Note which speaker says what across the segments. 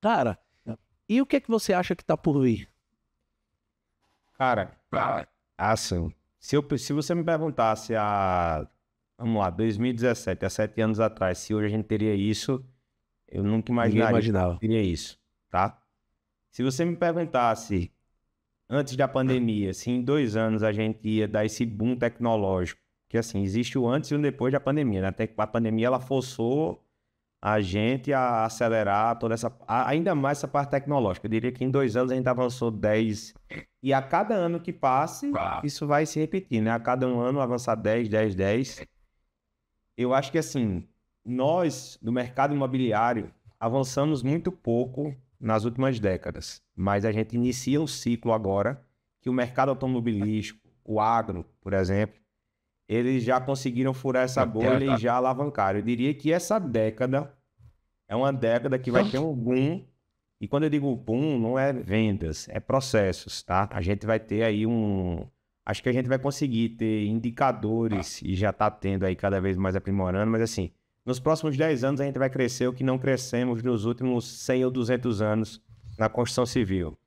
Speaker 1: Cara, e o que é que você acha que tá por vir?
Speaker 2: Cara, assim, se você me perguntasse vamos lá, 2017, há 7 anos atrás, se hoje a gente teria isso, eu nunca
Speaker 1: Ninguém
Speaker 2: imaginaria que
Speaker 1: imaginava.
Speaker 2: teria isso, tá? Se você me perguntasse, antes da pandemia, se em 2 anos a gente ia dar esse boom tecnológico, que assim, existe o antes e o depois da pandemia, né? Até que a pandemia, ela forçou a gente a acelerar toda ainda mais essa parte tecnológica. Eu diria que em 2 anos a gente avançou 10, e a cada ano que passe, isso vai se repetir, né? A cada um ano avançar 10, 10, 10. Eu acho que assim, nós, do mercado imobiliário, avançamos muito pouco nas últimas décadas, mas a gente inicia um ciclo agora que o mercado automobilístico, o agro, por exemplo, eles já conseguiram furar essa bolha e já alavancaram. Eu diria que essa década é uma década que vai ter um boom, e quando eu digo boom, não é vendas, é processos, tá? A gente vai ter aí acho que a gente vai conseguir ter indicadores, e já está tendo aí cada vez mais aprimorando, mas assim, nos próximos 10 anos a gente vai crescer o que não crescemos nos últimos 100 ou 200 anos na construção civil.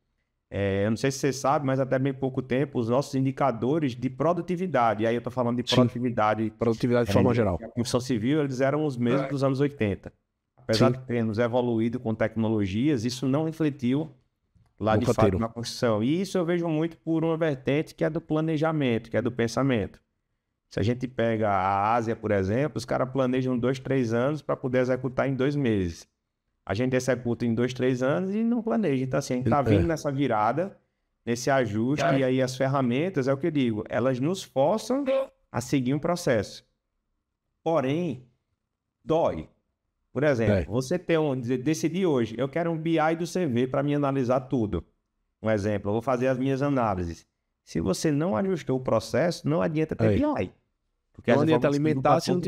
Speaker 2: Eu não sei se você sabe, mas até bem pouco tempo, os nossos indicadores de produtividade, e aí eu estou falando de produtividade,
Speaker 1: Produtividade de forma geral.
Speaker 2: da construção civil, eles eram os mesmos dos anos 80. Apesar de termos evoluído com tecnologias, isso não refletiu lá de fato na construção. E isso eu vejo muito por uma vertente que é do planejamento, que é do pensamento. Se a gente pega a Ásia, por exemplo, os caras planejam 2, 3 anos para poder executar em 2 meses. A gente executa em 2, 3 anos e não planeja. Então, assim, a gente está vindo nessa virada, nesse ajuste, e aí as ferramentas, é o que eu digo, elas nos forçam a seguir um processo. Porém, dói. Por exemplo, você decidir hoje, eu quero um BI do CV para me analisar tudo. Um exemplo, eu vou fazer as minhas análises. Se você não ajustou o processo, não adianta ter BI. Porque
Speaker 1: não adianta alimentar se não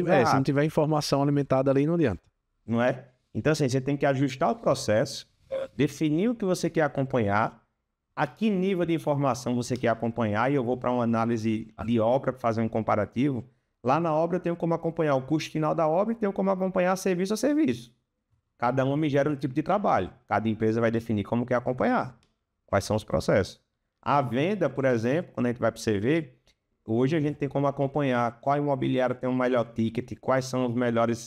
Speaker 1: tiver informação alimentada ali, não adianta.
Speaker 2: Não é? Então, assim, você tem que ajustar o processo, definir o que você quer acompanhar, a que nível de informação você quer acompanhar, e eu vou para uma análise de obra para fazer um comparativo. Lá na obra eu tenho como acompanhar o custo final da obra e tenho como acompanhar serviço a serviço. Cada um me gera um tipo de trabalho. Cada empresa vai definir como quer acompanhar. Quais são os processos. A venda, por exemplo, quando a gente vai para o CV, hoje a gente tem como acompanhar qual imobiliário tem o melhor ticket, quais são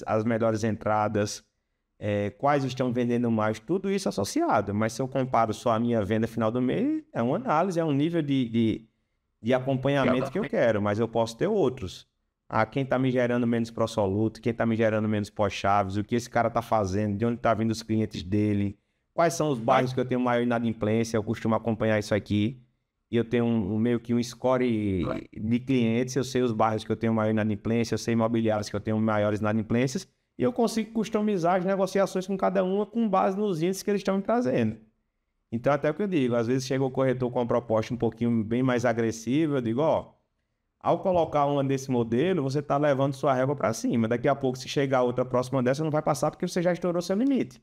Speaker 2: as melhores entradas, quais estão vendendo mais, tudo isso associado. Mas se eu comparo só a minha venda final do mês, é uma análise, é um nível de acompanhamento que eu quero, mas eu posso ter outros. Quem está me gerando menos pró-soluto, quem está me gerando menos pós-chaves, o que esse cara está fazendo, de onde está vindo os clientes dele, quais são os bairros que eu tenho maior inadimplência, eu costumo acompanhar isso aqui, e eu tenho meio que um score de clientes, eu sei os bairros que eu tenho maior inadimplência, eu sei imobiliários que eu tenho maiores inadimplências, e eu consigo customizar as negociações com cada uma com base nos índices que eles estão me trazendo. Então, até o que eu digo, às vezes chega o corretor com uma proposta um pouquinho bem mais agressiva, eu digo, ao colocar uma desse modelo, você está levando sua régua para cima. Daqui a pouco, se chegar outra próxima dessa, não vai passar porque você já estourou seu limite.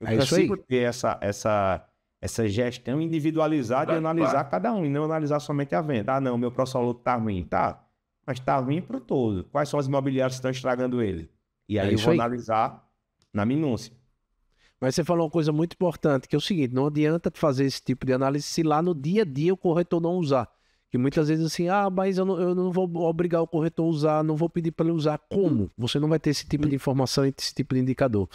Speaker 2: Eu consigo ter essa gestão individualizada e analisar cada um, e não analisar somente a venda. Não, meu pró-soluto está ruim. Tá, mas está ruim para o todo. Quais são as imobiliárias que estão estragando ele? E aí eu vou analisar na minúcia.
Speaker 1: Mas você falou uma coisa muito importante, que é o seguinte, não adianta fazer esse tipo de análise se lá no dia a dia o corretor não usar. Que muitas vezes assim, mas eu não vou obrigar o corretor a usar, não vou pedir para ele usar. Como? Você não vai ter esse tipo de informação e esse tipo de indicador.